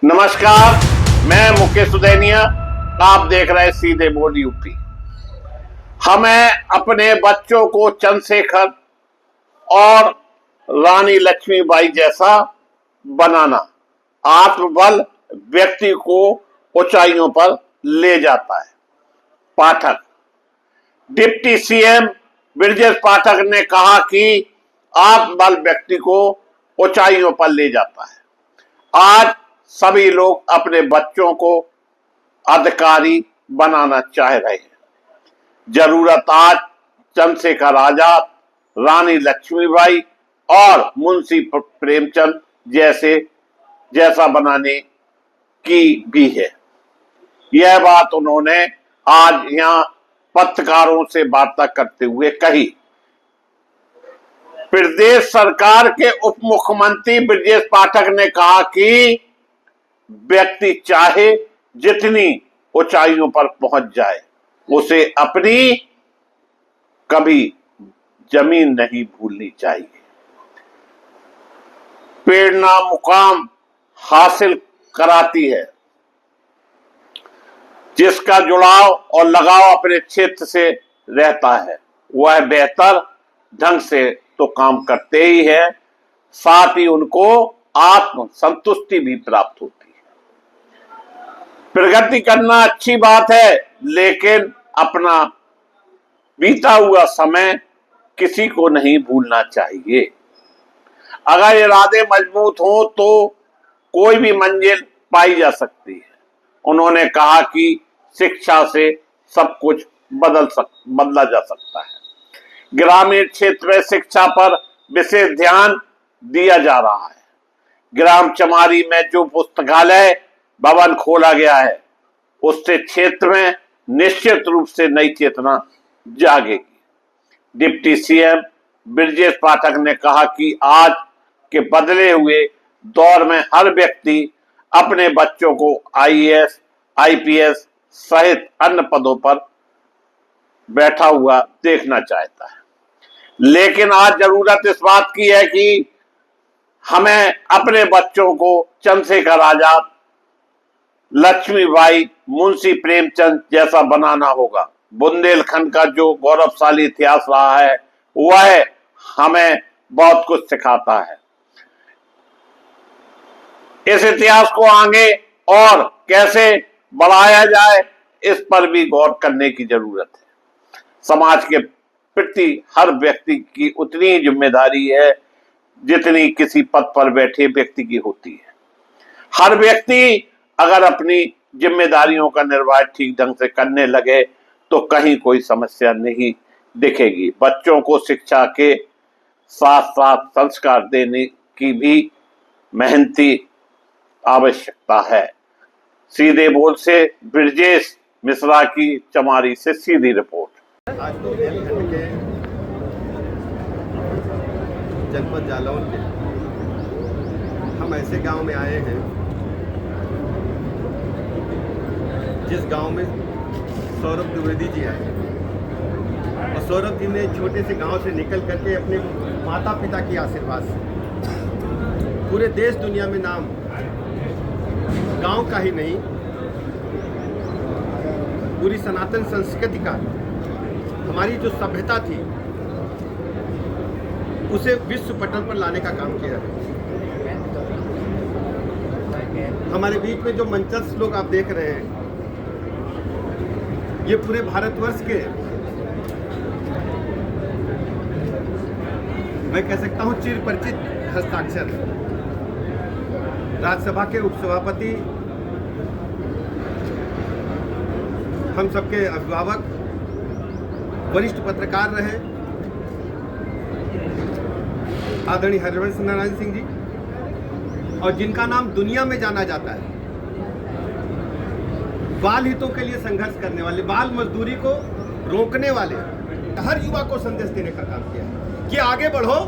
नमस्कार, मैं मुकेश सुदैनिया। आप देख रहे हैं सीधे बोल यूपी। हमें अपने बच्चों को चंद्रशेखर और रानी लक्ष्मीबाई जैसा बनाना। आत्मबल व्यक्ति को ऊंचाइयों पर ले जाता है। पाठक, डिप्टी सीएम ब्रजेश पाठक ने कहा कि आत्मबल व्यक्ति को ऊंचाइयों पर ले जाता है। आज सभी लोग अपने बच्चों को अधिकारी बनाना चाह रहे हैं। जरूरत आज चंद्रशेखर आजाद, रानी लक्ष्मीबाई और मुंशी प्रेमचंद जैसा बनाने की भी है। यह बात उन्होंने आज यहां पत्रकारों से वार्ता करते हुए कही। प्रदेश सरकार के उप मुख्यमंत्री ब्रजेश पाठक ने कहा कि व्यक्ति चाहे जितनी ऊंचाइयों पर पहुंच जाए, उसे अपनी कभी जमीन नहीं भूलनी चाहिए। प्रेरणा मुकाम हासिल कराती है। जिसका जुड़ाव और लगाव अपने क्षेत्र से रहता है, वह बेहतर ढंग से तो काम करते ही है, साथ ही उनको आत्म संतुष्टि भी प्राप्त होती है। प्रगति करना अच्छी बात है, लेकिन अपना बीता हुआ समय किसी को नहीं भूलना चाहिए। अगर इरादे मजबूत हो तो कोई भी मंजिल पाई जा सकती है। उन्होंने कहा कि शिक्षा से सब कुछ बदला जा सकता है। ग्रामीण क्षेत्र में शिक्षा पर विशेष ध्यान दिया जा रहा है। ग्राम चमारी में जो पुस्तकालय भवन खोला गया है, उससे क्षेत्र में निश्चित रूप से नई चेतना जागेगी। डिप्टी सीएम ब्रजेश पाठक ने कहा कि आज के बदले हुए दौर में हर व्यक्ति अपने बच्चों को आईएएस, आईपीएस सहित अन्य पदों पर बैठा हुआ देखना चाहता है। लेकिन आज जरूरत इस बात की है कि हमें अपने बच्चों को चंद्रशेखर आजाद, लक्ष्मीबाई, मुंशी प्रेमचंद जैसा बनाना होगा। बुंदेलखंड का जो गौरवशाली इतिहास रहा है, वह हमें बहुत कुछ सिखाता है। इस इतिहास को आगे और कैसे बढ़ाया जाए, इस पर भी गौर करने की जरूरत है। समाज के प्रति हर व्यक्ति की उतनी ही जिम्मेदारी है जितनी किसी पद पर बैठे व्यक्ति की होती है। हर व्यक्ति अगर अपनी जिम्मेदारियों का निर्वाह ठीक ढंग से करने लगे तो कहीं कोई समस्या नहीं दिखेगी। बच्चों को शिक्षा के साथ साथ संस्कार देने की भी मेहनती आवश्यकता है। सीधे बोल से ब्रजेश मिश्रा की चमारी से सीधी रिपोर्ट। आज बुंदेलखंड के जनपद जालौन के हम ऐसे गांव में आए हैं जिस गांव में सौरभ द्विवेदी जी आए, और सौरभ जी ने छोटे से गांव से निकल करके अपने माता पिता की आशीर्वाद से पूरे देश दुनिया में नाम, गांव का ही नहीं पूरी सनातन संस्कृति का, हमारी जो सभ्यता थी उसे विश्व पटल पर लाने का काम किया है। हमारे बीच में जो मंचस्थ लोग आप देख रहे हैं, ये पूरे भारतवर्ष के, मैं कह सकता हूं, चिर परिचित हस्ताक्षर है। राज्यसभा के उपसभापति, हम सबके अभिभावक, वरिष्ठ पत्रकार रहे आदरणीय हरिवंश नारायण सिंह जी, और जिनका नाम दुनिया में जाना जाता है, बाल हितों के लिए संघर्ष करने वाले, बाल मजदूरी को रोकने वाले, हर युवा को संदेश देने का काम किया है कि आगे बढ़ो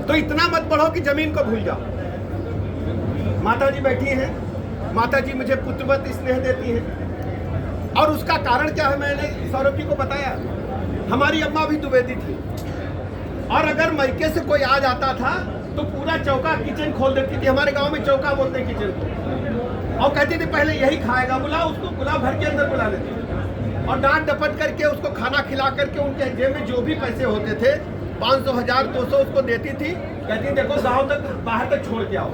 तो इतना मत बढ़ो कि जमीन को भूल जाओ। माता जी बैठी हैं, माता जी मुझे पुत्रवत स्नेह देती हैं, और उसका कारण क्या है मैंने सौरभ जी को बताया। हमारी अम्मा भी द्विवेदी थी, और अगर मैके से कोई आ जाता था तो पूरा चौका किचन खोल देती थी। हमारे गांव में चौका बोलते हैं किचन को। और कहती थी पहले यही खाएगा, बुलाओ उसको, बुलाओ, घर के अंदर बुला लेती थी। और डांट डपट करके उसको खाना खिला करके उनके जेब में जो भी पैसे होते थे 500, 1000, 200 उसको देती थी। कहती देखो गाँव तक, बाहर तक छोड़ के आओ,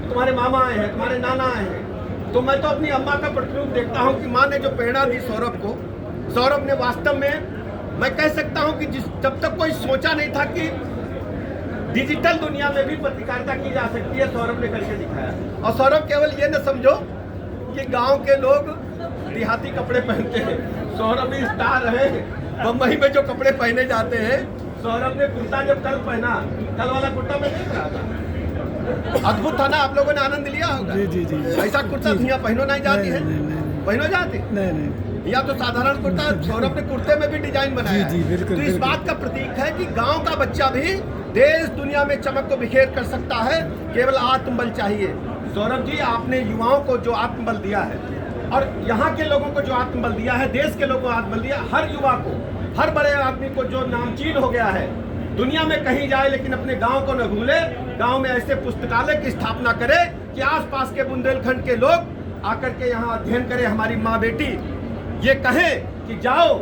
तुम्हारे मामा आए हैं, तुम्हारे नाना आए हैं। तो मैं तो अपनी अम्मा का प्रतिरूप देखता हूँ कि माँ ने जो प्रेरणा दी सौरभ को, सौरभ ने वास्तव में, मैं कह सकता हूँ कि जब तक कोई सोचा नहीं था कि डिजिटल दुनिया में भी पत्रकारिता की जा सकती है, सौरभ ने करके दिखाया। और सौरभ केवल ये न समझो कि गांव के लोग देहाती कपड़े पहनते हैं, सौरभ भी स्टार है। बम्बई में जो कपड़े पहने जाते हैं, सौरभ ने कुर्ता जब कल पहना, कल वाला कुर्ता मैं देख रहा था, अद्भुत था ना। आप लोगों ने आनंद लिया होगा। जी। ऐसा कुर्ता यहाँ पहनो नहीं जाती है, पहनो जाती नहीं। या तो साधारण कुर्ता, सौरभ ने कुर्ते में भी डिजाइन बनाया जी, बिल्कुल, तो इस बिल्कुल। बात का प्रतीक है कि गांव का बच्चा भी देश दुनिया में चमक को बिखेर कर सकता है, केवल आत्मबल चाहिए। सौरभ जी, आपने युवाओं को जो आत्मबल दिया है और यहाँ के लोगों को जो आत्मबल दिया है, देश के लोगों को आत्मबल दिया, हर युवा को, हर बड़े आदमी को जो नामचीन हो गया है दुनिया में कहीं जाए लेकिन अपने गांव को न भूले, गांव में ऐसे पुस्तकालय की स्थापना करे कि आसपास के बुंदेलखंड के लोग आकर के यहाँ अध्ययन करें। हमारी माँ बेटी ये कहें कि जाओ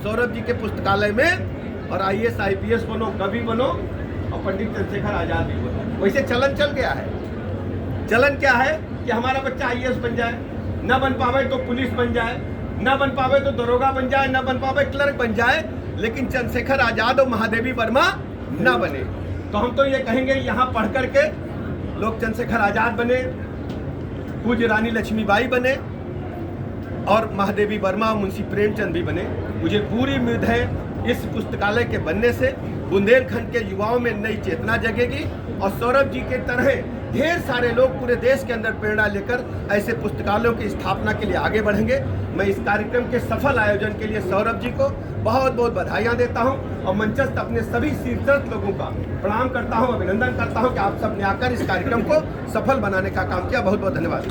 सौरभ जी के पुस्तकालय में और IAS IPS बनो, कवि बनो और पंडित चंद्रशेखर आजाद भी बनो। वैसे चलन चल गया है। चलन क्या है कि हमारा बच्चा IAS बन जाए, न बन पावे तो पुलिस बन जाए, न बन पावे तो दरोगा बन जाए, न बन पावे क्लर्क बन जाए, लेकिन चंद्रशेखर आजाद और महादेवी वर्मा न बने। तो हम तो ये कहेंगे यहाँ पढ़ करके लोग चंद्रशेखर आजाद बने, पूज्य रानी लक्ष्मीबाई बने और महादेवी वर्मा और मुंशी प्रेमचंद भी बने। मुझे पूरी उम्मीद है इस पुस्तकालय के बनने से बुंदेलखंड के युवाओं में नई चेतना जगेगी और सौरभ जी के तरह ढेर सारे लोग पूरे देश के अंदर प्रेरणा लेकर ऐसे पुस्तकालयों की स्थापना के लिए आगे बढ़ेंगे। मैं इस कार्यक्रम के सफल आयोजन के लिए सौरभ जी को बहुत बहुत बधाइयाँ देता हूँ और मंचस्थ अपने सभी शीर्षस्थ लोगों का प्रणाम करता हूँ, अभिनंदन करता हूँ कि आप सब ने आकर इस कार्यक्रम को सफल बनाने का काम किया। बहुत बहुत धन्यवाद।